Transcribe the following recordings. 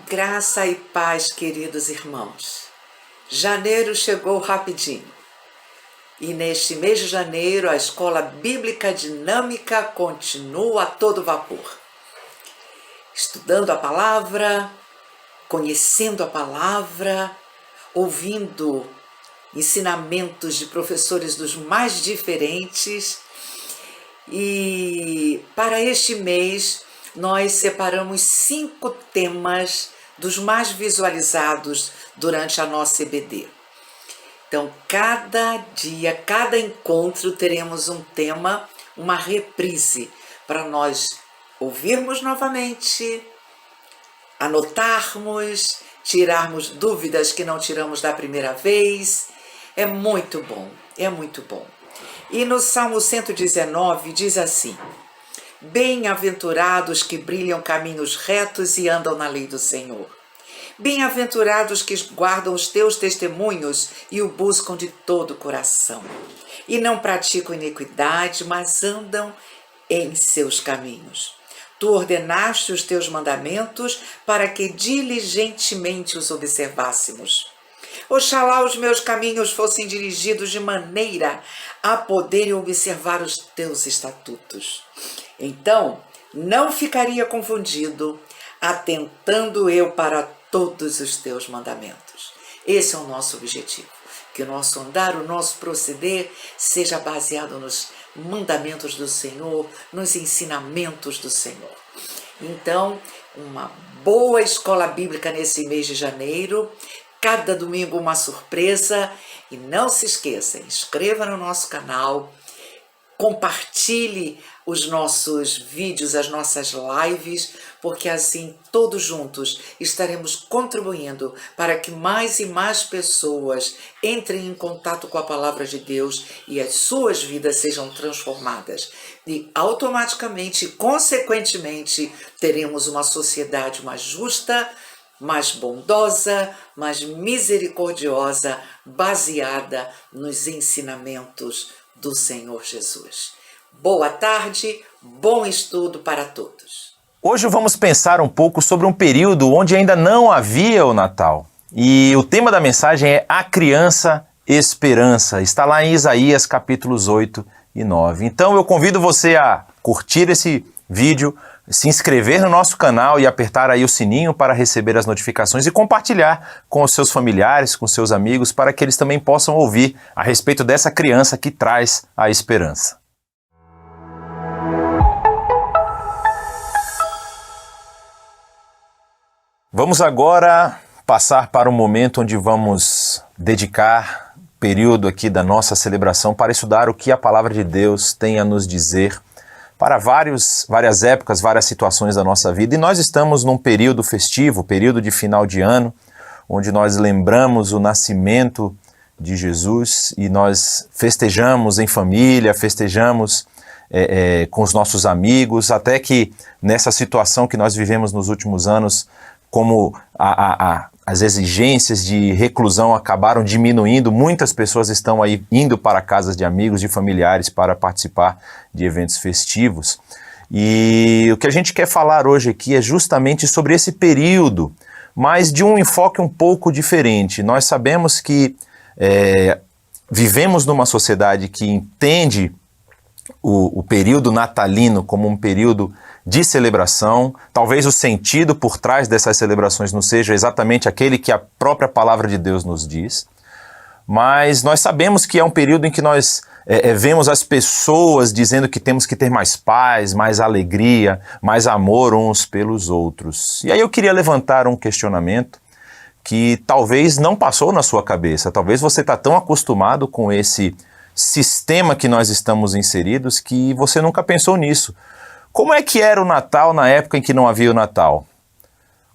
Graça e paz, queridos irmãos. Janeiro chegou rapidinho. E neste mês de janeiro, a Escola Bíblica Dinâmica continua a todo vapor. Estudando a palavra, conhecendo a palavra, ouvindo ensinamentos de professores dos mais diferentes. E para este mês, nós separamos 5 temas dos mais visualizados durante a nossa EBD. Então, cada dia, cada encontro, teremos um tema, uma reprise, para nós ouvirmos novamente, anotarmos, tirarmos dúvidas que não tiramos da primeira vez. É muito bom, é muito bom. E no Salmo 119 diz assim: Bem-aventurados que brilham caminhos retos e andam na lei do Senhor. Bem-aventurados que guardam os teus testemunhos e o buscam de todo o coração. E não praticam iniquidade, mas andam em seus caminhos. Tu ordenaste os teus mandamentos para que diligentemente os observássemos. Oxalá os meus caminhos fossem dirigidos de maneira a poderem observar os teus estatutos. Então, não ficaria confundido, atentando eu para todos os teus mandamentos. Esse é o nosso objetivo, que o nosso andar, o nosso proceder seja baseado nos mandamentos do Senhor, nos ensinamentos do Senhor. Então, uma boa escola bíblica nesse mês de janeiro, cada domingo uma surpresa. E não se esqueça, inscreva no nosso canal, compartilhe os nossos vídeos, as nossas lives, porque assim todos juntos estaremos contribuindo para que mais e mais pessoas entrem em contato com a palavra de Deus e as suas vidas sejam transformadas. E automaticamente, consequentemente, teremos uma sociedade mais justa, mais bondosa, mais misericordiosa, baseada nos ensinamentos do Senhor Jesus. Boa tarde, bom estudo para todos. Hoje vamos pensar um pouco sobre um período onde ainda não havia o Natal. E o tema da mensagem é A Criança Esperança. Está lá em Isaías capítulos 8 e 9. Então eu convido você a curtir esse vídeo, se inscrever no nosso canal e apertar aí o sininho para receber as notificações e compartilhar com os seus familiares, com seus amigos, para que eles também possam ouvir a respeito dessa criança que traz a esperança. Vamos agora passar para um momento onde vamos dedicar período aqui da nossa celebração para estudar o que a palavra de Deus tem a nos dizer para várias épocas, várias situações da nossa vida. E nós estamos num período festivo, período de final de ano, onde nós lembramos o nascimento de Jesus e nós festejamos em família, festejamos com os nossos amigos, até que nessa situação que nós vivemos nos últimos anos, como as exigências de reclusão acabaram diminuindo, muitas pessoas estão aí indo para casas de amigos, de familiares para participar de eventos festivos. E o que a gente quer falar hoje aqui é justamente sobre esse período, mas de um enfoque um pouco diferente. Nós sabemos que vivemos numa sociedade que entende o período natalino como um período de celebração. Talvez o sentido por trás dessas celebrações não seja exatamente aquele que a própria palavra de Deus nos diz, mas nós sabemos que é um período em que nós vemos as pessoas dizendo que temos que ter mais paz, mais alegria, mais amor uns pelos outros. E aí eu queria levantar um questionamento que talvez não passou na sua cabeça, talvez você está tão acostumado com esse sistema que nós estamos inseridos que você nunca pensou nisso. Como é que era o Natal na época em que não havia o Natal?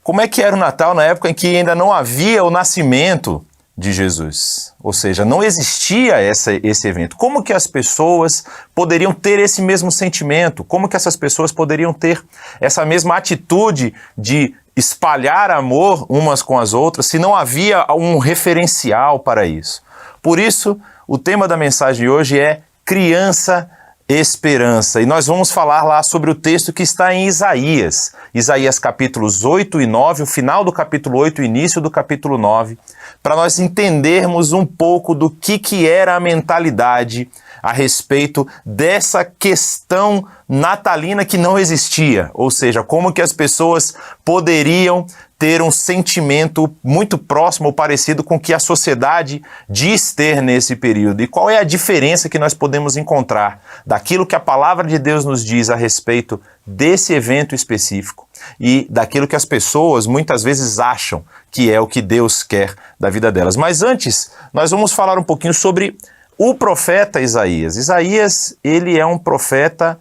Como é que era o Natal na época em que ainda não havia o nascimento de Jesus? Ou seja, não existia esse evento. Como que as pessoas poderiam ter esse mesmo sentimento? Como que essas pessoas poderiam ter essa mesma atitude de espalhar amor umas com as outras se não havia um referencial para isso? Por isso, o tema da mensagem de hoje é Criança esperança. E nós vamos falar lá sobre o texto que está em Isaías. Isaías capítulos 8 e 9, o final do capítulo 8, o início do capítulo 9, para nós entendermos um pouco do que era a mentalidade a respeito dessa questão natalina que não existia, ou seja, como que as pessoas poderiam ter um sentimento muito próximo ou parecido com o que a sociedade diz ter nesse período. E qual é a diferença que nós podemos encontrar daquilo que a palavra de Deus nos diz a respeito desse evento específico e daquilo que as pessoas muitas vezes acham que é o que Deus quer da vida delas. Mas antes, nós vamos falar um pouquinho sobre o profeta Isaías. Isaías, ele é um profeta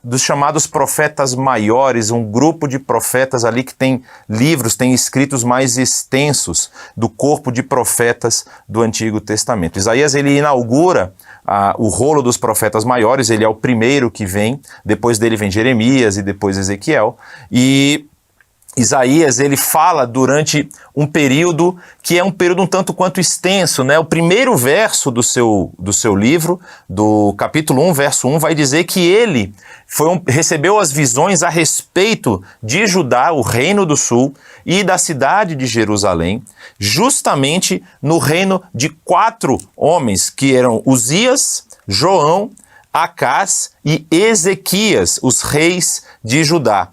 dos chamados profetas maiores, um grupo de profetas ali que tem livros, tem escritos mais extensos do corpo de profetas do Antigo Testamento. Isaías, ele inaugura o rolo dos profetas maiores, ele é o primeiro que vem, depois dele vem Jeremias e depois Ezequiel, e Isaías, ele fala durante um período que é um período um tanto quanto extenso, né? O primeiro verso do seu livro, do capítulo 1, verso 1, vai dizer que ele recebeu as visões a respeito de Judá, o reino do sul, e da cidade de Jerusalém, justamente no reino de 4 homens, que eram Uzias, João, Acás e Ezequias, os reis de Judá.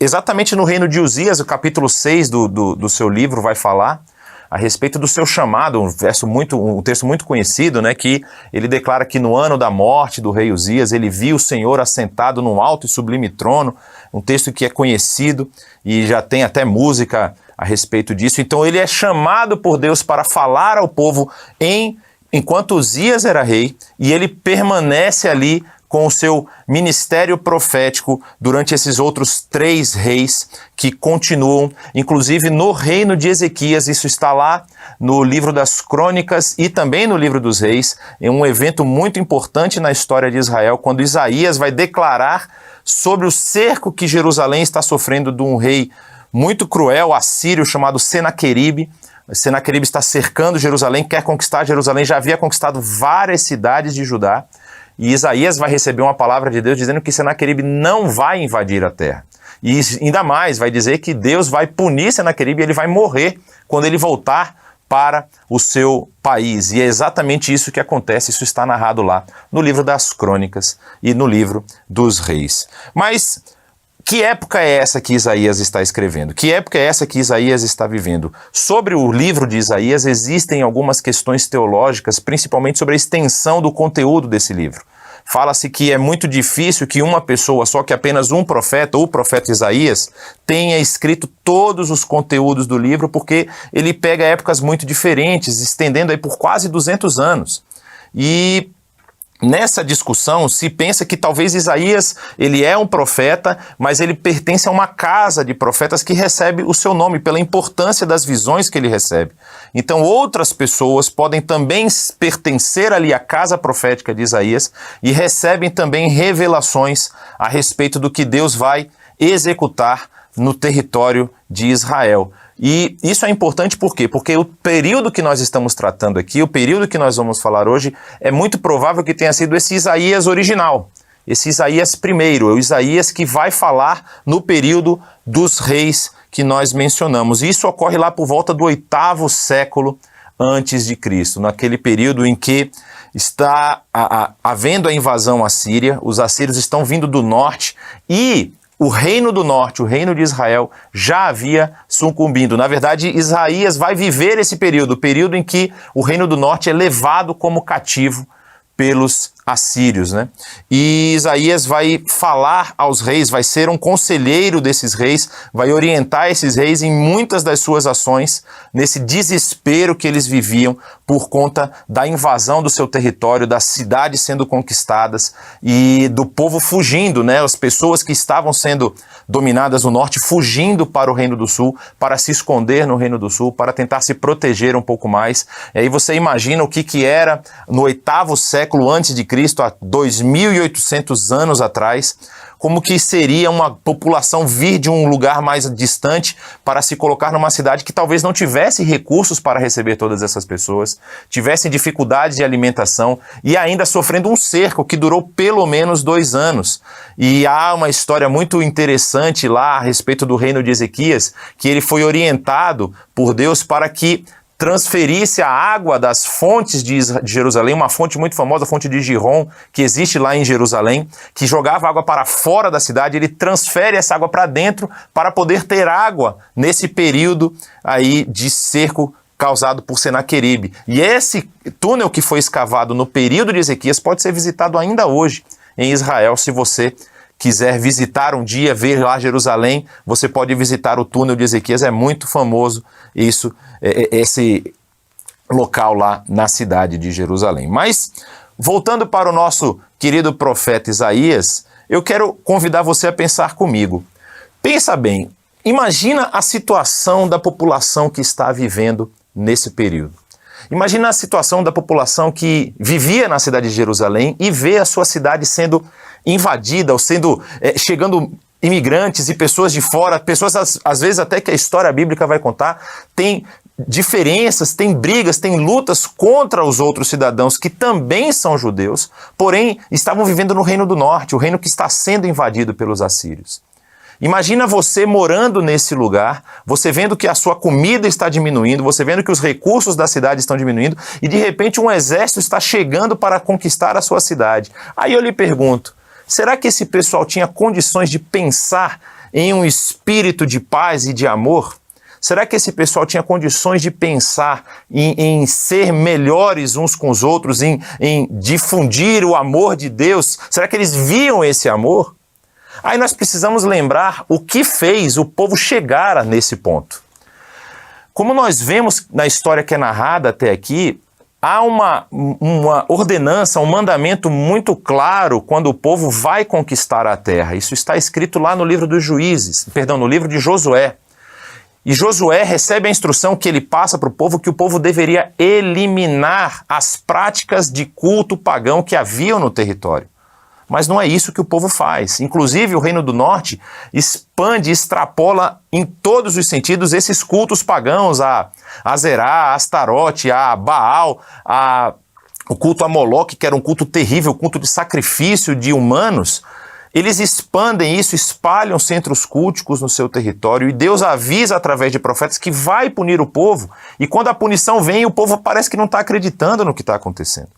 Exatamente no reino de Uzias, o capítulo 6 do seu livro vai falar a respeito do seu chamado, um texto muito conhecido, né, que ele declara que no ano da morte do rei Uzias, ele viu o Senhor assentado num alto e sublime trono, um texto que é conhecido e já tem até música a respeito disso. Então ele é chamado por Deus para falar ao povo enquanto Uzias era rei, e ele permanece ali com o seu ministério profético durante esses outros 3 reis que continuam, inclusive no reino de Ezequias. Isso está lá no livro das Crônicas e também no livro dos Reis, em um evento muito importante na história de Israel, quando Isaías vai declarar sobre o cerco que Jerusalém está sofrendo de um rei muito cruel, assírio, chamado Senaqueribe. Senaqueribe está cercando Jerusalém, quer conquistar Jerusalém, já havia conquistado várias cidades de Judá. E Isaías vai receber uma palavra de Deus dizendo que Senaqueribe não vai invadir a terra. E ainda mais, vai dizer que Deus vai punir Senaqueribe e ele vai morrer quando ele voltar para o seu país. E é exatamente isso que acontece, isso está narrado lá no livro das Crônicas e no livro dos Reis. Mas que época é essa que Isaías está escrevendo? Que época é essa que Isaías está vivendo? Sobre o livro de Isaías existem algumas questões teológicas, principalmente sobre a extensão do conteúdo desse livro. Fala-se que é muito difícil que uma pessoa, só que apenas um profeta, ou o profeta Isaías, tenha escrito todos os conteúdos do livro, porque ele pega épocas muito diferentes, estendendo aí por quase 200 anos. E nessa discussão se pensa que talvez Isaías, ele é um profeta, mas ele pertence a uma casa de profetas que recebe o seu nome pela importância das visões que ele recebe. Então outras pessoas podem também pertencer ali à casa profética de Isaías e recebem também revelações a respeito do que Deus vai executar no território de Israel. E isso é importante por quê? Porque o período que nós estamos tratando aqui, o período que nós vamos falar hoje, é muito provável que tenha sido esse Isaías original, esse Isaías primeiro, o Isaías que vai falar no período dos reis que nós mencionamos. E isso ocorre lá por volta do 8º século antes de Cristo, naquele período em que está havendo a invasão assíria, os assírios estão vindo do norte e o reino do norte, o reino de Israel, já havia sucumbido. Na verdade, Isaías vai viver esse período, o período em que o reino do norte é levado como cativo pelos assírios, né? E Isaías vai falar aos reis, vai ser um conselheiro desses reis, vai orientar esses reis em muitas das suas ações, nesse desespero que eles viviam por conta da invasão do seu território, das cidades sendo conquistadas e do povo fugindo, né? As pessoas que estavam sendo dominadas no norte, fugindo para o Reino do Sul, para se esconder no Reino do Sul, para tentar se proteger um pouco mais. E aí você imagina o que era no 8º século antes de Cristo, há 2.800 anos atrás, como que seria uma população vir de um lugar mais distante para se colocar numa cidade que talvez não tivesse recursos para receber todas essas pessoas, tivessem dificuldade de alimentação e ainda sofrendo um cerco que durou pelo menos 2 anos. E há uma história muito interessante lá a respeito do reino de Ezequias, que ele foi orientado por Deus para que transferisse a água das fontes de Jerusalém, uma fonte muito famosa, a fonte de Gihon, que existe lá em Jerusalém, que jogava água para fora da cidade. Ele transfere essa água para dentro para poder ter água nesse período aí de cerco causado por Senaqueribe. E esse túnel que foi escavado no período de Ezequias pode ser visitado ainda hoje em Israel. Se você quiser visitar um dia, ver lá Jerusalém, você pode visitar o túnel de Ezequias, é muito famoso esse local lá na cidade de Jerusalém. Mas, voltando para o nosso querido profeta Isaías, eu quero convidar você a pensar comigo. Pensa bem, imagina a situação da população que está vivendo nesse período. Imagina a situação da população que vivia na cidade de Jerusalém e vê a sua cidade sendo invadida, ou chegando imigrantes e pessoas de fora, pessoas às vezes até que a história bíblica vai contar, tem diferenças, tem brigas, tem lutas contra os outros cidadãos que também são judeus, porém estavam vivendo no Reino do Norte, o reino que está sendo invadido pelos assírios. Imagina você morando nesse lugar, você vendo que a sua comida está diminuindo, você vendo que os recursos da cidade estão diminuindo e de repente um exército está chegando para conquistar a sua cidade. Aí eu lhe pergunto, será que esse pessoal tinha condições de pensar em um espírito de paz e de amor? Será que esse pessoal tinha condições de pensar em ser melhores uns com os outros, em difundir o amor de Deus? Será que eles viam esse amor? Aí nós precisamos lembrar o que fez o povo chegar nesse ponto. Como nós vemos na história que é narrada até aqui, há uma ordenança, um mandamento muito claro quando o povo vai conquistar a terra. Isso está escrito lá no livro dos Juízes, no livro de Josué. E Josué recebe a instrução que ele passa para o povo que o povo deveria eliminar as práticas de culto pagão que haviam no território. Mas não é isso que o povo faz. Inclusive, o Reino do Norte expande, extrapola em todos os sentidos esses cultos pagãos, a Azerá, a Astarote, a Baal, o culto a Moloque, que era um culto terrível, o culto de sacrifício de humanos. Eles expandem isso, espalham centros culticos no seu território e Deus avisa através de profetas que vai punir o povo. E quando a punição vem, o povo parece que não está acreditando no que está acontecendo.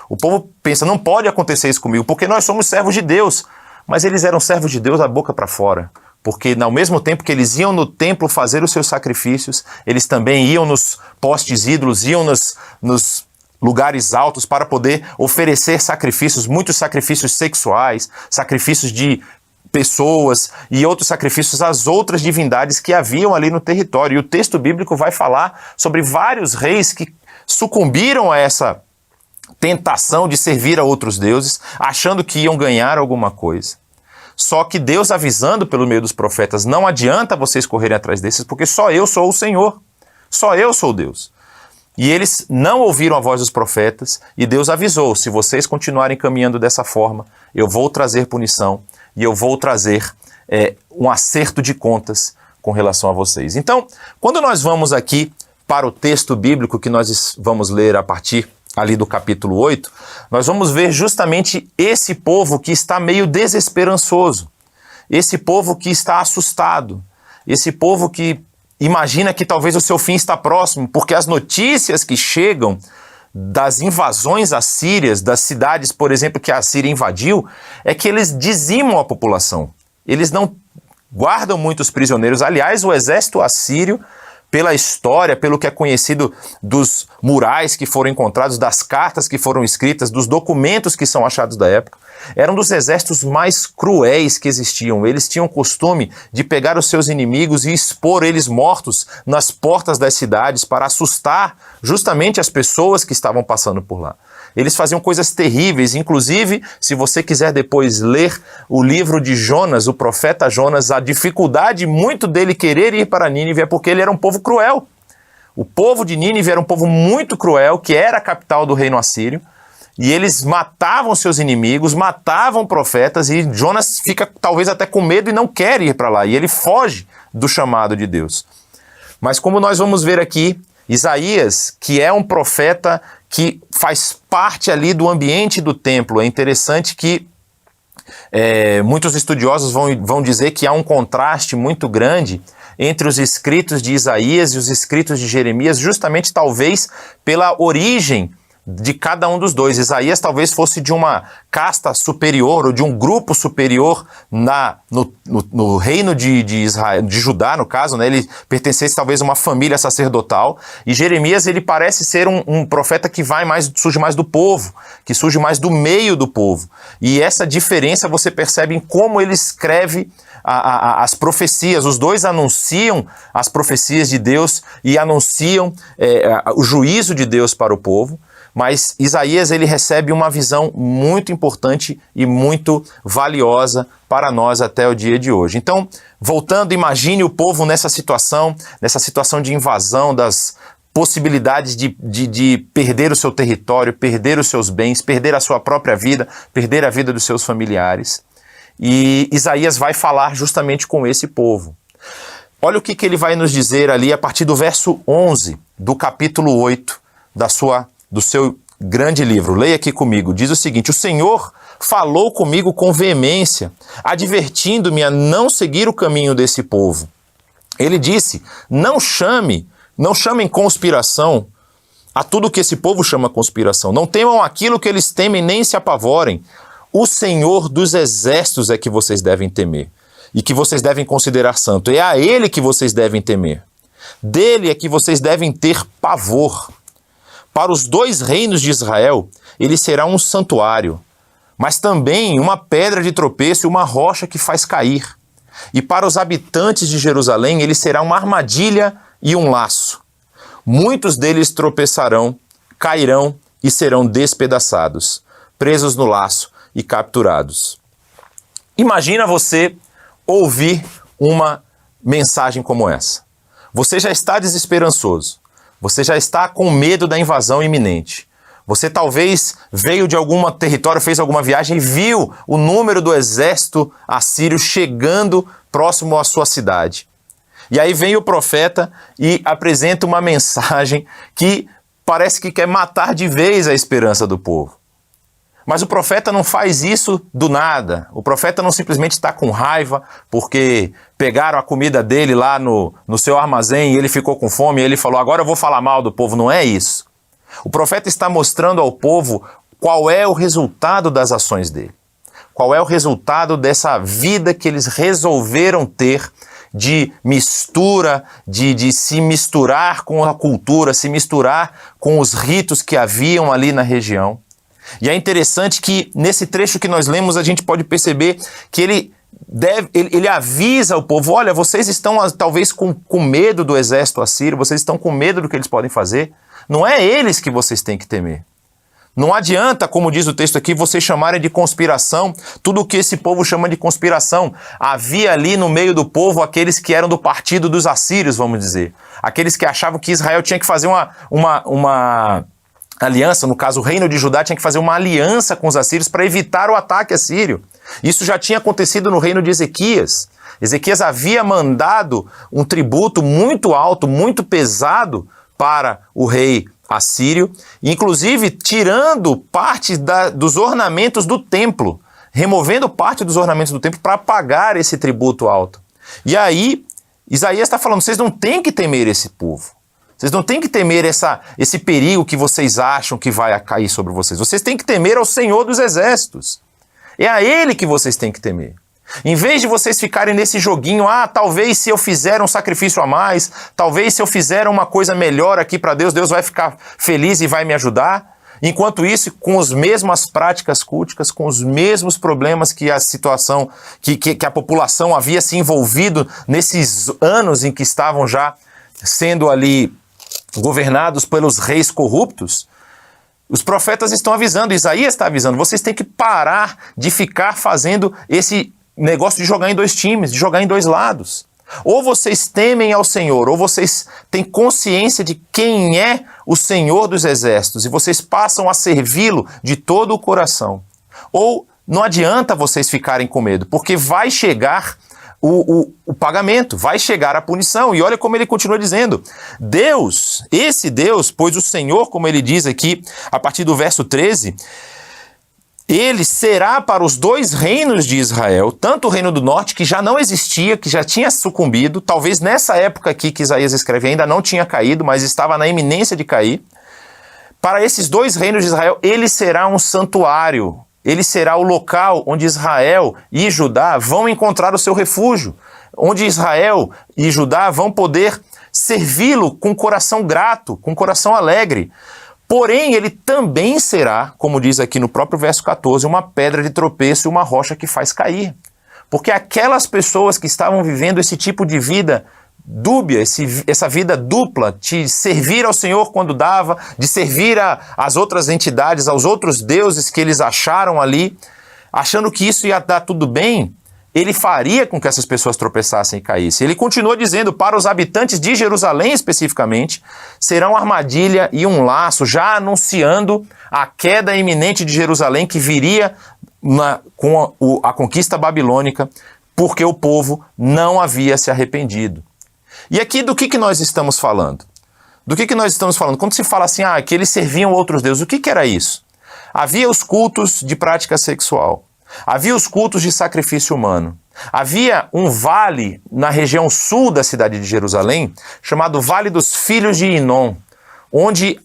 O povo pensa, não pode acontecer isso comigo, porque nós somos servos de Deus. Mas eles eram servos de Deus da boca para fora. Porque ao mesmo tempo que eles iam no templo fazer os seus sacrifícios, eles também iam nos postes ídolos, iam nos lugares altos para poder oferecer sacrifícios, muitos sacrifícios sexuais, sacrifícios de pessoas e outros sacrifícios às outras divindades que haviam ali no território. E o texto bíblico vai falar sobre vários reis que sucumbiram a essa tentação de servir a outros deuses, achando que iam ganhar alguma coisa. Só que Deus avisando pelo meio dos profetas, não adianta vocês correrem atrás desses, porque só eu sou o Senhor, só eu sou Deus. E eles não ouviram a voz dos profetas, e Deus avisou, se vocês continuarem caminhando dessa forma, eu vou trazer punição, e eu vou trazer um acerto de contas com relação a vocês. Então, quando nós vamos aqui para o texto bíblico que nós vamos ler a partir ali do capítulo 8, nós vamos ver justamente esse povo que está meio desesperançoso, esse povo que está assustado, esse povo que imagina que talvez o seu fim está próximo, porque as notícias que chegam das invasões assírias, das cidades, por exemplo, que a Síria invadiu, é que eles dizimam a população. Eles não guardam muitos prisioneiros. Aliás, o exército assírio, pela história, pelo que é conhecido dos murais que foram encontrados, das cartas que foram escritas, dos documentos que são achados da época, era um dos exércitos mais cruéis que existiam. Eles tinham o costume de pegar os seus inimigos e expor eles mortos nas portas das cidades para assustar justamente as pessoas que estavam passando por lá. Eles faziam coisas terríveis, inclusive, se você quiser depois ler o livro de Jonas, o profeta Jonas, a dificuldade muito dele querer ir para Nínive é porque ele era um povo cruel. O povo de Nínive era um povo muito cruel, que era a capital do reino assírio, e eles matavam seus inimigos, matavam profetas, e Jonas fica talvez até com medo e não quer ir para lá, e ele foge do chamado de Deus. Mas como nós vamos ver aqui, Isaías, que é um profeta que faz parte ali do ambiente do templo, é interessante que muitos estudiosos vão dizer que há um contraste muito grande entre os escritos de Isaías e os escritos de Jeremias, justamente talvez pela origem de cada um dos dois. Isaías talvez fosse de uma casta superior, ou de um grupo superior no reino de Israel, de Judá, no caso, né? Ele pertencesse talvez a uma família sacerdotal, e Jeremias, ele parece ser um profeta que surge mais do povo, que surge mais do meio do povo. E essa diferença você percebe em como ele escreve as profecias. Os dois anunciam as profecias de Deus e anunciam o juízo de Deus para o povo. Mas Isaías, ele recebe uma visão muito importante e muito valiosa para nós até o dia de hoje. Então, voltando, imagine o povo nessa situação de invasão, das possibilidades de perder o seu território, perder os seus bens, perder a sua própria vida, perder a vida dos seus familiares. E Isaías vai falar justamente com esse povo. Olha o que ele vai nos dizer ali a partir do verso 11 do capítulo 8 do seu grande livro. Leia aqui comigo. Diz o seguinte: o Senhor falou comigo com veemência, advertindo-me a não seguir o caminho desse povo. Ele disse: não chamem conspiração a tudo que esse povo chama conspiração. Não temam aquilo que eles temem, nem se apavorem. O Senhor dos exércitos é que vocês devem temer e que vocês devem considerar santo. É a Ele que vocês devem temer. Dele é que vocês devem ter pavor. Para os dois reinos de Israel, ele será um santuário, mas também uma pedra de tropeço e uma rocha que faz cair. E para os habitantes de Jerusalém, ele será uma armadilha e um laço. Muitos deles tropeçarão, cairão e serão despedaçados, presos no laço e capturados. Imagina você ouvir uma mensagem como essa. Você já está desesperançoso. Você já está com medo da invasão iminente. Você talvez veio de algum território, fez alguma viagem e viu o número do exército assírio chegando próximo à sua cidade. E aí vem o profeta e apresenta uma mensagem que parece que quer matar de vez a esperança do povo. Mas o profeta não faz isso do nada. O profeta não simplesmente está com raiva porque pegaram a comida dele lá no seu armazém e ele ficou com fome e ele falou: agora eu vou falar mal do povo. Não é isso. O profeta está mostrando ao povo qual é o resultado das ações dele. Qual é o resultado dessa vida que eles resolveram ter de mistura, de se misturar com a cultura, se misturar com os ritos que haviam ali na região. E é interessante que nesse trecho que nós lemos a gente pode perceber que ele avisa o povo: olha, vocês estão talvez com medo do exército assírio, vocês estão com medo do que eles podem fazer. Não é eles que vocês têm que temer. Não adianta, como diz o texto aqui, vocês chamarem de conspiração tudo o que esse povo chama de conspiração. Havia ali no meio do povo aqueles que eram do partido dos assírios, vamos dizer. Aqueles que achavam que Israel tinha que fazer uma aliança, no caso o reino de Judá tinha que fazer uma aliança com os assírios para evitar o ataque assírio. Isso já tinha acontecido no reino de Ezequias. Ezequias havia mandado um tributo muito alto, muito pesado para o rei assírio, inclusive tirando parte dos ornamentos do templo, removendo parte dos ornamentos do templo para pagar esse tributo alto. E aí Isaías está falando: vocês não têm que temer esse povo. Vocês não têm que temer esse perigo que vocês acham que vai cair sobre vocês. Vocês têm que temer ao Senhor dos exércitos. É a Ele que vocês têm que temer. Em vez de vocês ficarem nesse joguinho: talvez se eu fizer um sacrifício a mais, talvez se eu fizer uma coisa melhor aqui para Deus, Deus vai ficar feliz e vai me ajudar. Enquanto isso, com as mesmas práticas culticas, com os mesmos problemas que a situação, que a população havia se envolvido nesses anos em que estavam já sendo ali governados pelos reis corruptos, os profetas estão avisando, Isaías está avisando: vocês têm que parar de ficar fazendo esse negócio de jogar em dois times, de jogar em dois lados. Ou vocês temem ao Senhor, ou vocês têm consciência de quem é o Senhor dos exércitos e vocês passam a servi-lo de todo o coração. Ou não adianta vocês ficarem com medo, porque vai chegar o pagamento, vai chegar a punição. E olha como ele continua dizendo, Deus, esse Deus, pois o Senhor, como ele diz aqui, a partir do verso 13, ele será para os dois reinos de Israel, tanto o reino do norte, que já não existia, que já tinha sucumbido, talvez nessa época aqui que Isaías escreve ainda não tinha caído, mas estava na iminência de cair. Para esses dois reinos de Israel, ele será um santuário, ele será o local onde Israel e Judá vão encontrar o seu refúgio, onde Israel e Judá vão poder servi-lo com coração grato, com coração alegre. Porém, ele também será, como diz aqui no próprio verso 14, uma pedra de tropeço e uma rocha que faz cair. Porque aquelas pessoas que estavam vivendo esse tipo de vida dúbia, essa vida dupla, de servir ao Senhor quando dava, de servir às outras entidades, aos outros deuses que eles acharam ali, achando que isso ia dar tudo bem, ele faria com que essas pessoas tropeçassem e caíssem. Ele continua dizendo, para os habitantes de Jerusalém especificamente, serão armadilha e um laço, já anunciando a queda iminente de Jerusalém que viria com a conquista babilônica, porque o povo não havia se arrependido. E aqui do que nós estamos falando? Do que nós estamos falando? Quando se fala assim, que eles serviam outros deuses, o que era isso? Havia os cultos de prática sexual. Havia os cultos de sacrifício humano. Havia um vale na região sul da cidade de Jerusalém, chamado Vale dos Filhos de Inom, onde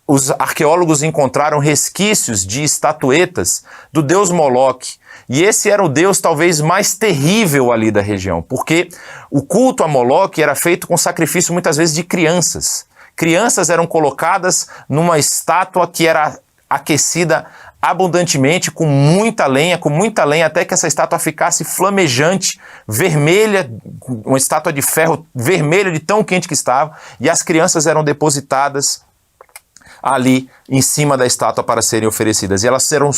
os arqueólogos encontraram resquícios de estatuetas do deus Moloque. E esse era o deus talvez mais terrível ali da região, porque o culto a Moloque era feito com sacrifício muitas vezes de crianças. Crianças eram colocadas numa estátua que era aquecida abundantemente, com muita lenha, até que essa estátua ficasse flamejante, vermelha, uma estátua de ferro vermelha de tão quente que estava, e as crianças eram depositadas ali em cima da estátua para serem oferecidas, e elas eram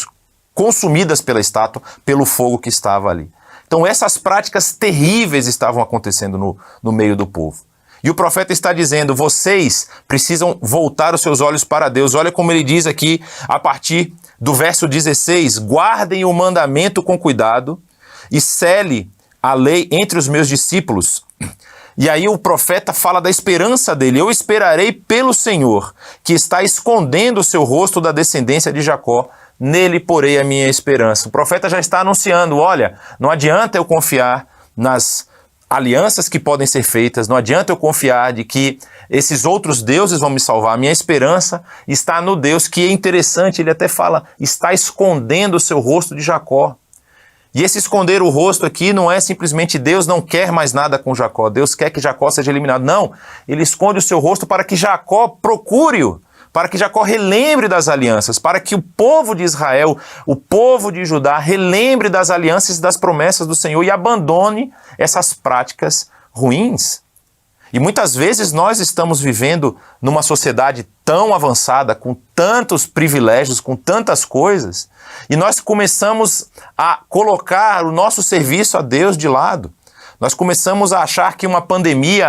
consumidas pela estátua, pelo fogo que estava ali. Então essas práticas terríveis estavam acontecendo no meio do povo. E o profeta está dizendo, vocês precisam voltar os seus olhos para Deus. Olha como ele diz aqui, a partir do verso 16, guardem o mandamento com cuidado e cele a lei entre os meus discípulos. E aí o profeta fala da esperança dele. Eu esperarei pelo Senhor, que está escondendo o seu rosto da descendência de Jacó. Nele porei a minha esperança. O profeta já está anunciando, olha, não adianta eu confiar nas alianças que podem ser feitas, não adianta eu confiar de que esses outros deuses vão me salvar. A minha esperança está no Deus, que é interessante, ele até fala, está escondendo o seu rosto de Jacó. E esse esconder o rosto aqui não é simplesmente Deus não quer mais nada com Jacó, Deus quer que Jacó seja eliminado. Não, ele esconde o seu rosto para que Jacó procure-o, para que Jacó relembre das alianças, para que o povo de Israel, o povo de Judá, relembre das alianças e das promessas do Senhor e abandone essas práticas ruins. E muitas vezes nós estamos vivendo numa sociedade tão avançada, com tantos privilégios, com tantas coisas, e nós começamos a colocar o nosso serviço a Deus de lado. Nós começamos a achar que uma pandemia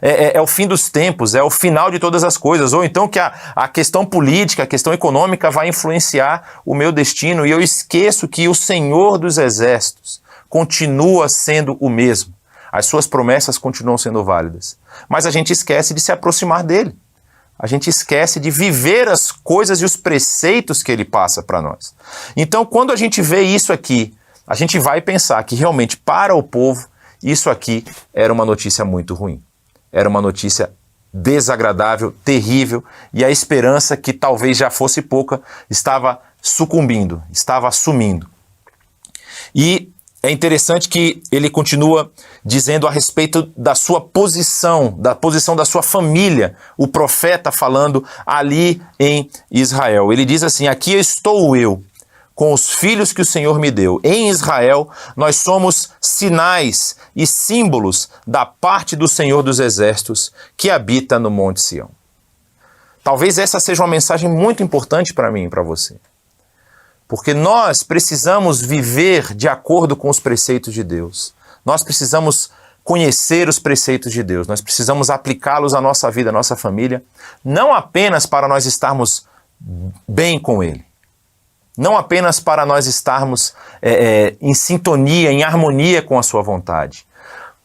é o fim dos tempos, é o final de todas as coisas, ou então que a questão política, a questão econômica vai influenciar o meu destino, e eu esqueço que o Senhor dos Exércitos continua sendo o mesmo. As suas promessas continuam sendo válidas. Mas a gente esquece de se aproximar dele. A gente esquece de viver as coisas e os preceitos que ele passa para nós. Então, quando a gente vê isso aqui, a gente vai pensar que realmente para o povo, isso aqui era uma notícia muito ruim. Era uma notícia desagradável, terrível, e a esperança, que talvez já fosse pouca, estava sucumbindo, estava sumindo. E é interessante que ele continua dizendo a respeito da sua posição, da posição da sua família, o profeta falando ali em Israel. Ele diz assim, aqui estou eu, com os filhos que o Senhor me deu. Em Israel, nós somos sinais e símbolos da parte do Senhor dos Exércitos que habita no Monte Sião. Talvez essa seja uma mensagem muito importante para mim e para você. Porque nós precisamos viver de acordo com os preceitos de Deus. Nós precisamos conhecer os preceitos de Deus, nós precisamos aplicá-los à nossa vida, à nossa família, não apenas para nós estarmos bem com Ele, não apenas para nós estarmos em sintonia, em harmonia com a sua vontade,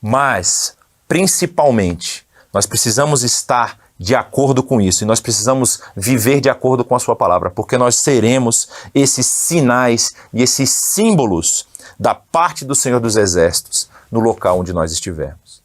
mas, principalmente, nós precisamos estar de acordo com isso, e nós precisamos viver de acordo com a sua palavra, porque nós seremos esses sinais e esses símbolos da parte do Senhor dos Exércitos no local onde nós estivermos.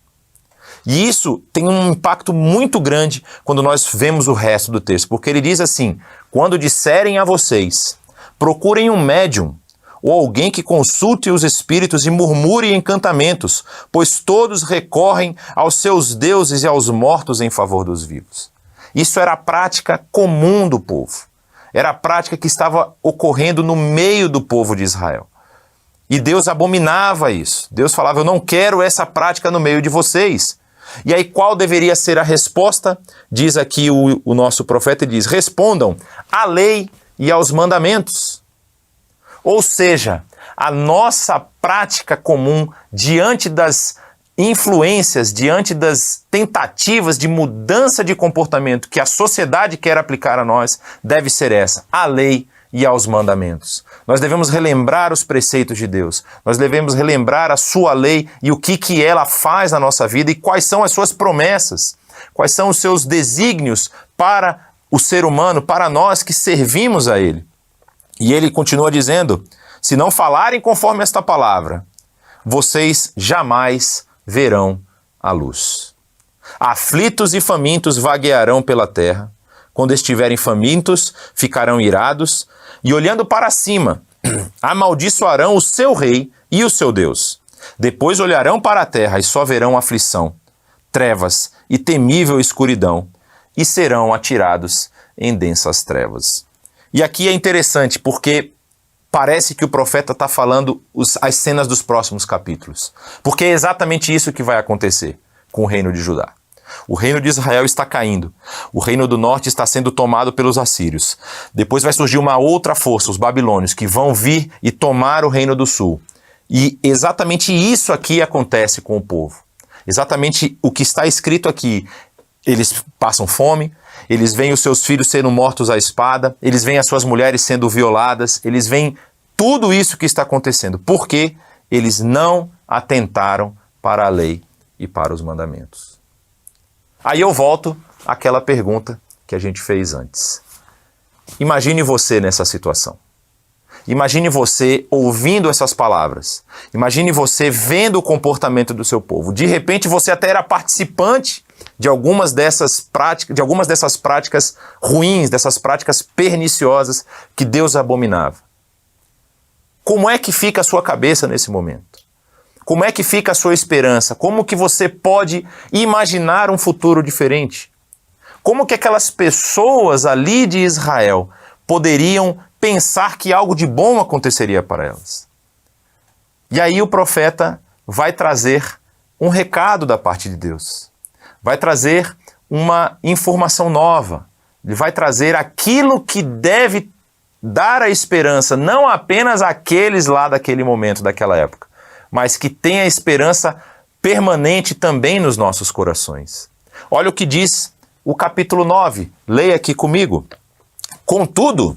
E isso tem um impacto muito grande quando nós vemos o resto do texto, porque ele diz assim: quando disserem a vocês, procurem um médium, ou alguém que consulte os espíritos e murmure encantamentos, pois todos recorrem aos seus deuses e aos mortos em favor dos vivos. Isso era a prática comum do povo. Era a prática que estava ocorrendo no meio do povo de Israel. E Deus abominava isso. Deus falava: eu não quero essa prática no meio de vocês. E aí qual deveria ser a resposta? Diz aqui o nosso profeta, ele diz: respondam à lei e aos mandamentos. Ou seja, a nossa prática comum diante das influências, diante das tentativas de mudança de comportamento que a sociedade quer aplicar a nós, deve ser essa: a lei e aos mandamentos. Nós devemos relembrar os preceitos de Deus, nós devemos relembrar a sua lei e o que ela faz na nossa vida e quais são as suas promessas, quais são os seus desígnios para o ser humano, para nós que servimos a Ele. E ele continua dizendo: se não falarem conforme esta palavra, vocês jamais verão a luz. Aflitos e famintos vaguearão pela terra. Quando estiverem famintos, ficarão irados e, olhando para cima, amaldiçoarão o seu rei e o seu Deus. Depois olharão para a terra e só verão aflição, trevas e temível escuridão, e serão atirados em densas trevas. E aqui é interessante porque parece que o profeta está falando as cenas dos próximos capítulos. Porque é exatamente isso que vai acontecer com o reino de Judá. O reino de Israel está caindo. O reino do norte está sendo tomado pelos assírios. Depois vai surgir uma outra força, os babilônios, que vão vir e tomar o reino do sul. E exatamente isso aqui acontece com o povo. Exatamente o que está escrito aqui. Eles passam fome, eles veem os seus filhos sendo mortos à espada, eles veem as suas mulheres sendo violadas, eles veem tudo isso que está acontecendo, porque eles não atentaram para a lei e para os mandamentos. Aí eu volto àquela pergunta que a gente fez antes. Imagine você nessa situação. Imagine você ouvindo essas palavras. Imagine você vendo o comportamento do seu povo. De repente você até era participante de algumas dessas práticas ruins, dessas práticas perniciosas que Deus abominava. Como é que fica a sua cabeça nesse momento? Como é que fica a sua esperança? Como que você pode imaginar um futuro diferente? Como que aquelas pessoas ali de Israel poderiam pensar que algo de bom aconteceria para elas? E aí o profeta vai trazer um recado da parte de Deus. Vai trazer uma informação nova. Ele vai trazer aquilo que deve dar a esperança, não apenas àqueles lá daquele momento, daquela época, mas que tenha esperança permanente também nos nossos corações. Olha o que diz o capítulo 9. Leia aqui comigo. Contudo,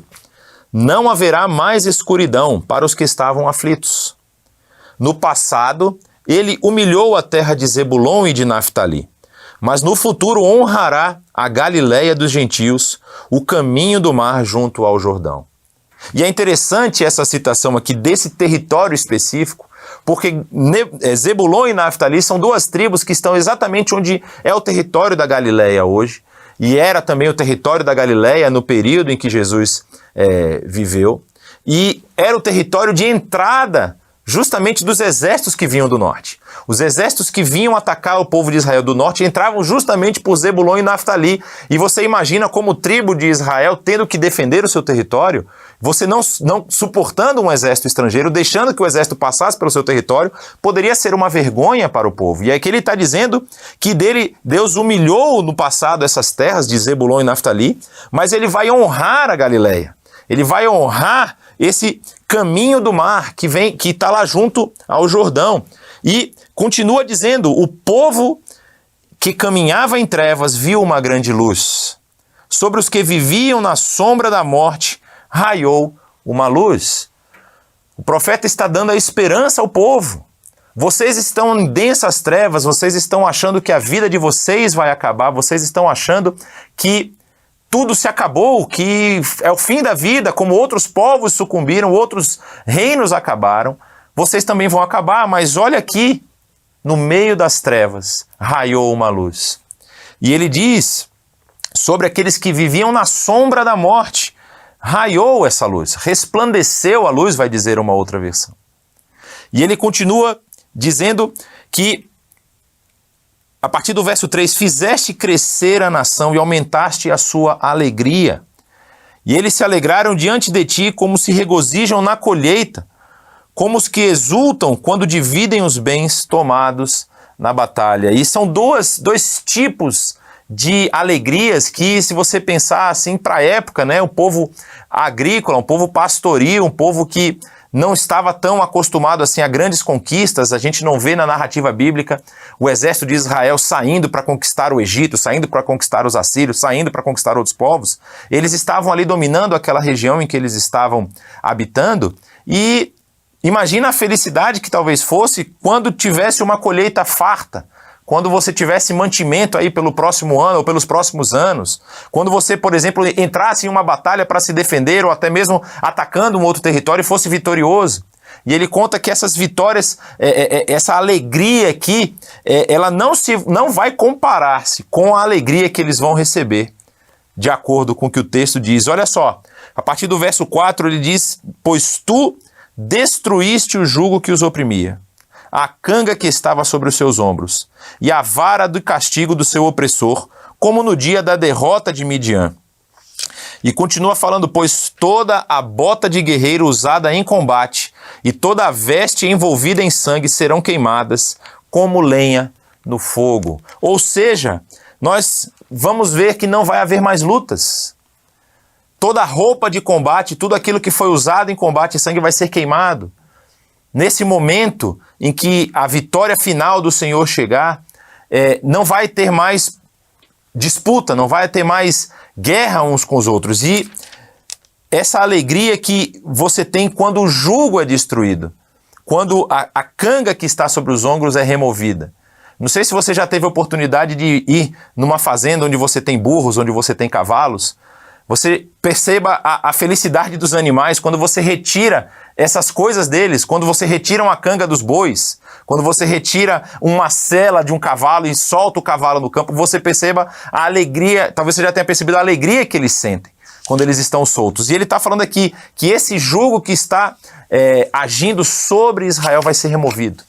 não haverá mais escuridão para os que estavam aflitos. No passado, ele humilhou a terra de Zebulon e de Naftali, mas no futuro honrará a Galileia dos gentios, o caminho do mar junto ao Jordão. E é interessante essa citação aqui desse território específico, porque Zebulon e Naftali são duas tribos que estão exatamente onde é o território da Galileia hoje, e era também o território da Galileia no período em que Jesus viveu, e era o território de entrada justamente dos exércitos que vinham do norte. Os exércitos que vinham atacar o povo de Israel do norte entravam justamente por Zebulon e Naftali. E você imagina como tribo de Israel tendo que defender o seu território, você não suportando um exército estrangeiro, deixando que o exército passasse pelo seu território, poderia ser uma vergonha para o povo. E aqui ele está dizendo que Deus humilhou no passado essas terras de Zebulon e Naftali, mas ele vai honrar a Galileia. Ele vai honrar esse caminho do mar que está lá junto ao Jordão. E continua dizendo, o povo que caminhava em trevas viu uma grande luz. Sobre os que viviam na sombra da morte, raiou uma luz. O profeta está dando a esperança ao povo. Vocês estão em densas trevas, vocês estão achando que a vida de vocês vai acabar, vocês estão achando que tudo se acabou, que é o fim da vida, como outros povos sucumbiram, outros reinos acabaram. Vocês também vão acabar, mas olha aqui, no meio das trevas, raiou uma luz. E ele diz sobre aqueles que viviam na sombra da morte, raiou essa luz, resplandeceu a luz, vai dizer uma outra versão. E ele continua dizendo que, a partir do verso 3, fizeste crescer a nação e aumentaste a sua alegria. E eles se alegraram diante de ti como se regozijam na colheita, como os que exultam quando dividem os bens tomados na batalha. E são dois tipos de alegrias que, se você pensar assim para a época, né, um povo agrícola, um povo pastoril, um povo que não estava tão acostumado assim a grandes conquistas. A gente não vê na narrativa bíblica o exército de Israel saindo para conquistar o Egito, saindo para conquistar os assírios, saindo para conquistar outros povos. Eles estavam ali dominando aquela região em que eles estavam habitando, e imagina a felicidade que talvez fosse quando tivesse uma colheita farta, quando você tivesse mantimento aí pelo próximo ano ou pelos próximos anos, quando você, por exemplo, entrasse em uma batalha para se defender ou até mesmo atacando um outro território e fosse vitorioso. E ele conta que essas vitórias, essa alegria aqui, ela não vai comparar-se com a alegria que eles vão receber, de acordo com o que o texto diz. Olha só, a partir do verso 4 ele diz, pois tu destruíste o jugo que os oprimia, a canga que estava sobre os seus ombros, e a vara do castigo do seu opressor, como no dia da derrota de Midian. E continua falando, pois toda a bota de guerreiro usada em combate e toda a veste envolvida em sangue serão queimadas como lenha no fogo. Ou seja, nós vamos ver que não vai haver mais lutas. Toda a roupa de combate, tudo aquilo que foi usado em combate e sangue vai ser queimado. Nesse momento em que a vitória final do Senhor chegar, não vai ter mais disputa, não vai ter mais guerra uns com os outros. E essa alegria que você tem quando o jugo é destruído, quando a canga que está sobre os ombros é removida. Não sei se você já teve a oportunidade de ir numa fazenda onde você tem burros, onde você tem cavalos. Você perceba a felicidade dos animais quando você retira essas coisas deles, quando você retira uma canga dos bois, quando você retira uma sela de um cavalo e solta o cavalo no campo, você perceba a alegria, talvez você já tenha percebido a alegria que eles sentem quando eles estão soltos. E ele está falando aqui que esse jugo que está agindo sobre Israel vai ser removido.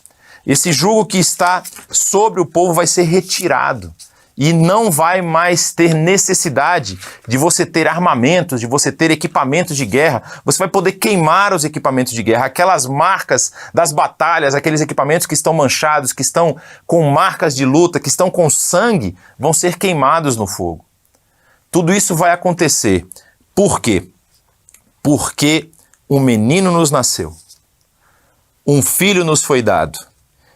Esse jugo que está sobre o povo vai ser retirado. E não vai mais ter necessidade de você ter armamentos, de você ter equipamentos de guerra. Você vai poder queimar os equipamentos de guerra. Aquelas marcas das batalhas, aqueles equipamentos que estão manchados, que estão com marcas de luta, que estão com sangue, vão ser queimados no fogo. Tudo isso vai acontecer. Por quê? Porque um menino nos nasceu, um filho nos foi dado,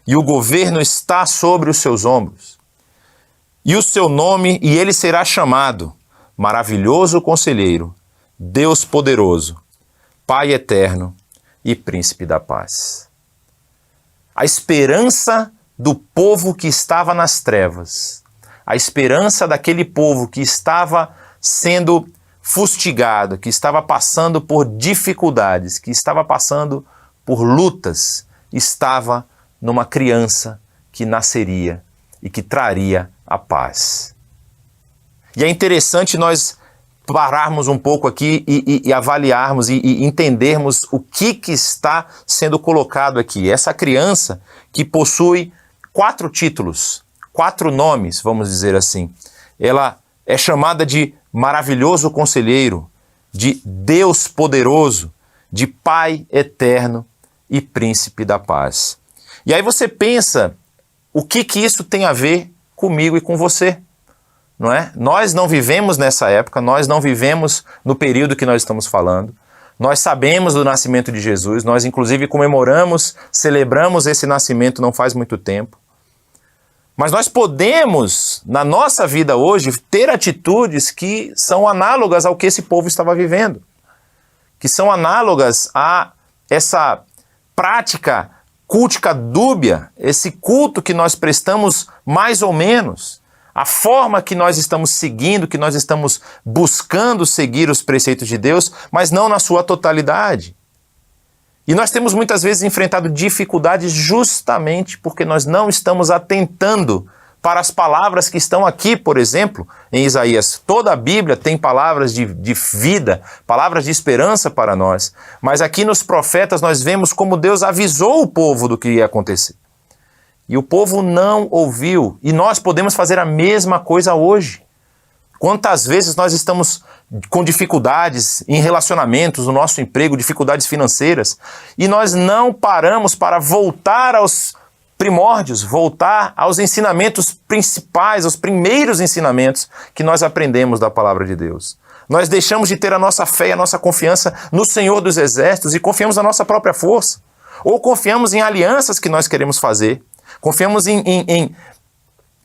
e o governo está sobre os seus ombros. E o seu nome, e ele será chamado Maravilhoso Conselheiro, Deus Poderoso, Pai Eterno e Príncipe da Paz. A esperança do povo que estava nas trevas, a esperança daquele povo que estava sendo fustigado, que estava passando por dificuldades, que estava passando por lutas, estava numa criança que nasceria e que traria a paz. E é interessante nós pararmos um pouco aqui e avaliarmos e entendermos o que está sendo colocado aqui. Essa criança que possui 4 títulos, 4 nomes, vamos dizer assim. Ela é chamada de Maravilhoso Conselheiro, de Deus Poderoso, de Pai Eterno e Príncipe da Paz. E aí você pensa, o que isso tem a ver comigo e com você, não é? Nós não vivemos nessa época, nós não vivemos no período que nós estamos falando, Nós sabemos do nascimento de Jesus, nós inclusive comemoramos, celebramos esse nascimento não faz muito tempo. Mas nós podemos, na nossa vida hoje, ter atitudes que são análogas ao que esse povo estava vivendo, que são análogas a essa prática cultica dúbia, esse culto que nós prestamos mais ou menos, a forma que nós estamos seguindo, que nós estamos buscando seguir os preceitos de Deus, mas não na sua totalidade. E nós temos muitas vezes enfrentado dificuldades justamente porque nós não estamos atentando para as palavras que estão aqui, por exemplo, em Isaías. Toda a Bíblia tem palavras de vida, palavras de esperança para nós, mas aqui nos profetas nós vemos como Deus avisou o povo do que ia acontecer. E o povo não ouviu, e nós podemos fazer a mesma coisa hoje. Quantas vezes nós estamos com dificuldades em relacionamentos, no nosso emprego, dificuldades financeiras, e nós não paramos para voltar aos primórdios, voltar aos ensinamentos principais, aos primeiros ensinamentos que nós aprendemos da palavra de Deus. Nós deixamos de ter a nossa fé e a nossa confiança no Senhor dos Exércitos e confiamos na nossa própria força. Ou confiamos em alianças que nós queremos fazer, confiamos em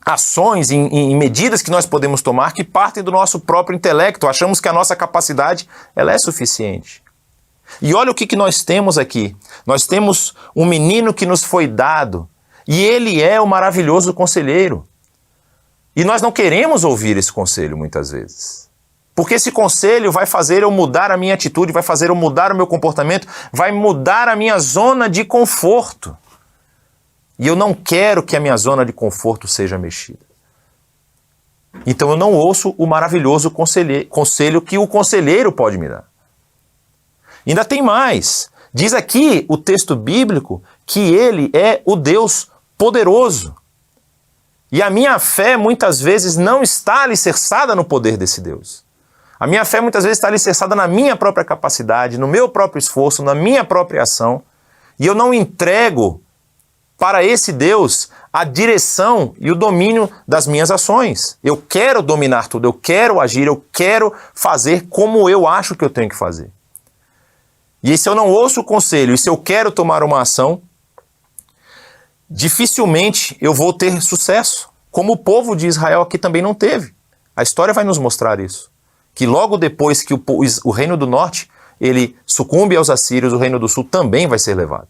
ações, em medidas que nós podemos tomar que partem do nosso próprio intelecto. Achamos que a nossa capacidade ela é suficiente. E olha o que nós temos aqui. Nós temos um menino que nos foi dado e ele é o maravilhoso conselheiro. E nós não queremos ouvir esse conselho muitas vezes. Porque esse conselho vai fazer eu mudar a minha atitude, vai fazer eu mudar o meu comportamento, vai mudar a minha zona de conforto. E eu não quero que a minha zona de conforto seja mexida. Então eu não ouço o maravilhoso conselho que o conselheiro pode me dar. Ainda tem mais. Diz aqui o texto bíblico que ele é o Deus poderoso. E a minha fé muitas vezes não está alicerçada no poder desse Deus. A minha fé muitas vezes está alicerçada na minha própria capacidade, no meu próprio esforço, na minha própria ação. E eu não entrego para esse Deus a direção e o domínio das minhas ações. Eu quero dominar tudo, eu quero agir, eu quero fazer como eu acho que eu tenho que fazer. E se eu não ouço o conselho, e se eu quero tomar uma ação, dificilmente eu vou ter sucesso, como o povo de Israel aqui também não teve. A história vai nos mostrar isso. Que logo depois que o reino do norte ele sucumbe aos assírios, o reino do sul também vai ser levado.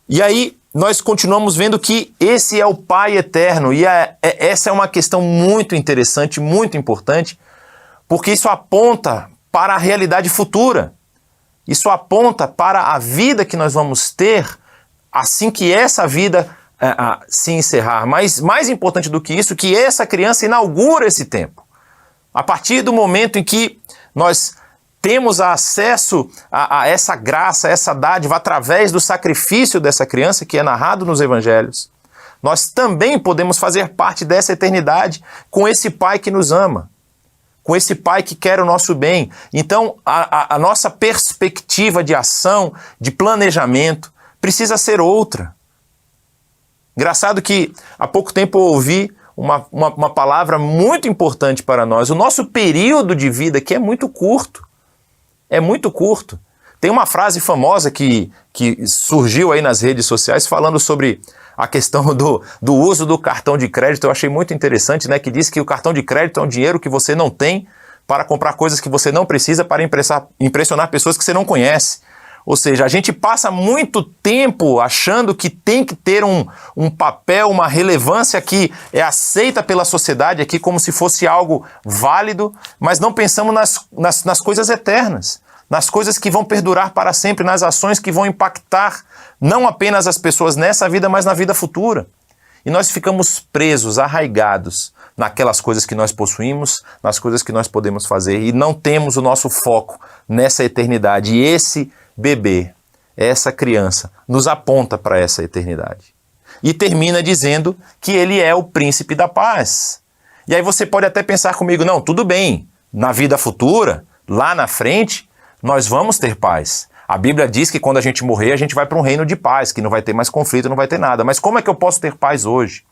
E aí nós continuamos vendo que esse é o Pai eterno, e essa é uma questão muito interessante, muito importante, porque isso aponta para a realidade futura. Isso aponta para a vida que nós vamos ter assim que essa vida se encerrar. Mas mais importante do que isso, que essa criança inaugura esse tempo. A partir do momento em que nós temos acesso a essa graça, a essa dádiva, através do sacrifício dessa criança, que é narrado nos evangelhos, nós também podemos fazer parte dessa eternidade com esse Pai que nos ama, com esse Pai que quer o nosso bem. Então, a nossa perspectiva de ação, de planejamento, precisa ser outra. Engraçado que há pouco tempo eu ouvi uma palavra muito importante para nós. O nosso período de vida aqui é muito curto. É muito curto. Tem uma frase famosa que surgiu aí nas redes sociais falando sobre a questão do uso do cartão de crédito. Eu achei muito interessante, né? Que diz que o cartão de crédito é um dinheiro que você não tem para comprar coisas que você não precisa para impressionar pessoas que você não conhece. Ou seja, a gente passa muito tempo achando que tem que ter um papel, uma relevância que é aceita pela sociedade aqui como se fosse algo válido, mas não pensamos nas coisas eternas, nas coisas que vão perdurar para sempre, nas ações que vão impactar não apenas as pessoas nessa vida, mas na vida futura. E nós ficamos presos, arraigados naquelas coisas que nós possuímos, nas coisas que nós podemos fazer, e não temos o nosso foco nessa eternidade. E esse bebê, essa criança, nos aponta para essa eternidade. E termina dizendo que ele é o príncipe da paz. E aí você pode até pensar comigo, não, tudo bem, na vida futura, lá na frente, nós vamos ter paz. A Bíblia diz que quando a gente morrer, a gente vai para um reino de paz, que não vai ter mais conflito, não vai ter nada. Mas como é que eu posso ter paz hoje?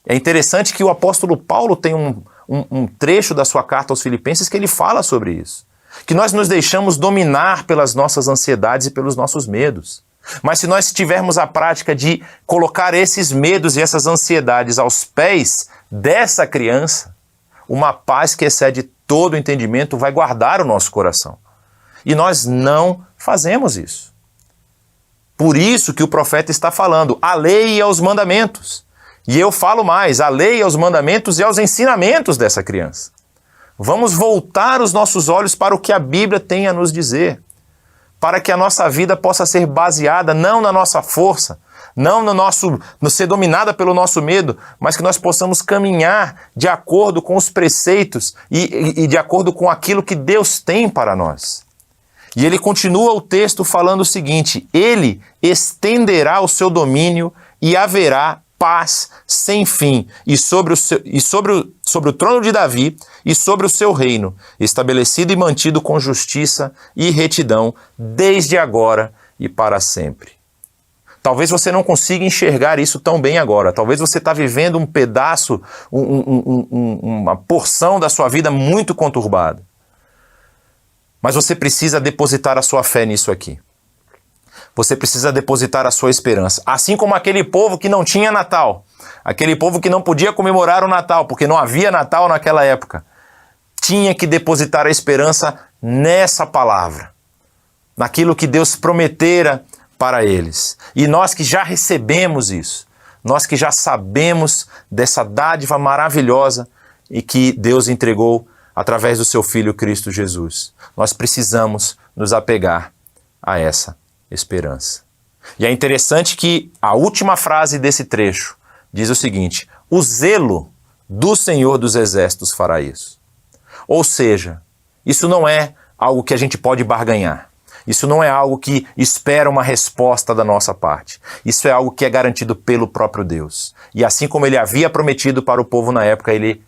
É interessante que o apóstolo Paulo tem um trecho da sua carta aos Filipenses que ele fala sobre isso. que nós nos deixamos dominar pelas nossas ansiedades e pelos nossos medos. Mas se nós tivermos a prática de colocar esses medos e essas ansiedades aos pés dessa criança, uma paz que excede todo o entendimento vai guardar o nosso coração. E nós não fazemos isso. Por isso que o profeta está falando, a lei e aos mandamentos. E eu falo mais, a lei, aos mandamentos e aos ensinamentos dessa criança. Vamos voltar os nossos olhos para o que a Bíblia tem a nos dizer, para que a nossa vida possa ser baseada não na nossa força, não no ser dominada pelo nosso medo, mas que nós possamos caminhar de acordo com os preceitos e de acordo com aquilo que Deus tem para nós. E ele continua o texto falando o seguinte, ele estenderá o seu domínio e haverá paz sem fim, e sobre o trono de Davi e sobre o seu reino, estabelecido e mantido com justiça e retidão, desde agora e para sempre. Talvez você não consiga enxergar isso tão bem agora, talvez você está vivendo um pedaço, uma porção da sua vida muito conturbada. Mas você precisa depositar a sua fé nisso aqui. Você precisa depositar a sua esperança. Assim como aquele povo que não tinha Natal. Aquele povo que não podia comemorar o Natal, porque não havia Natal naquela época. Tinha que depositar a esperança nessa palavra. Naquilo que Deus prometera para eles. E nós que já recebemos isso. Nós que já sabemos dessa dádiva maravilhosa e que Deus entregou através do seu Filho Cristo Jesus. Nós precisamos nos apegar a essa esperança. E é interessante que a última frase desse trecho diz o seguinte, o zelo do Senhor dos Exércitos fará isso. Ou seja, isso não é algo que a gente pode barganhar. Isso não é algo que espera uma resposta da nossa parte. Isso é algo que é garantido pelo próprio Deus. E assim como ele havia prometido para o povo na época, ele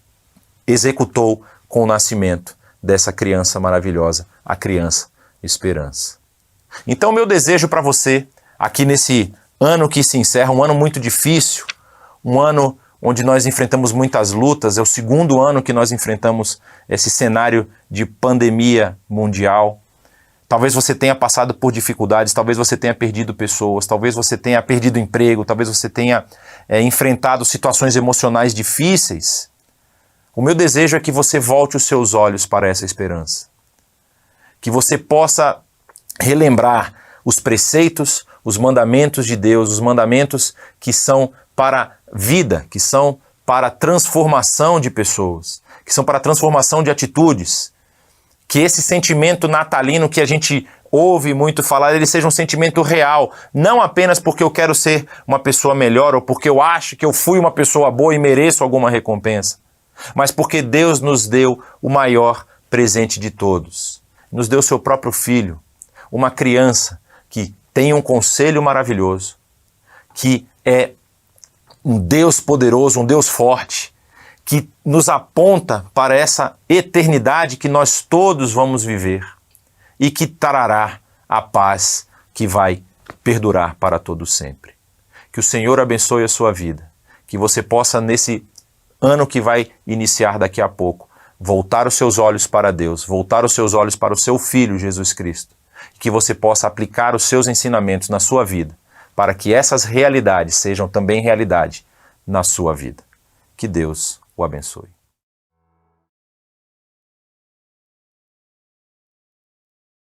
executou com o nascimento dessa criança maravilhosa, a criança esperança. Então, meu desejo para você, aqui nesse ano que se encerra, um ano muito difícil, um ano onde nós enfrentamos muitas lutas, é o segundo ano que nós enfrentamos esse cenário de pandemia mundial. Talvez você tenha passado por dificuldades, talvez você tenha perdido pessoas, talvez você tenha perdido emprego, talvez você tenha enfrentado situações emocionais difíceis. O meu desejo é que você volte os seus olhos para essa esperança. Que você possa relembrar os preceitos, os mandamentos de Deus, os mandamentos que são para vida, que são para transformação de pessoas, que são para transformação de atitudes. Que esse sentimento natalino que a gente ouve muito falar, ele seja um sentimento real, não apenas porque eu quero ser uma pessoa melhor ou porque eu acho que eu fui uma pessoa boa e mereço alguma recompensa, mas porque Deus nos deu o maior presente de todos. Nos deu seu próprio Filho, uma criança que tem um conselho maravilhoso, que é um Deus poderoso, um Deus forte, que nos aponta para essa eternidade que nós todos vamos viver e que trará a paz que vai perdurar para todo sempre. Que o Senhor abençoe a sua vida, que você possa nesse ano que vai iniciar daqui a pouco, voltar os seus olhos para Deus, voltar os seus olhos para o seu Filho Jesus Cristo, que você possa aplicar os seus ensinamentos na sua vida, para que essas realidades sejam também realidade na sua vida. Que Deus o abençoe.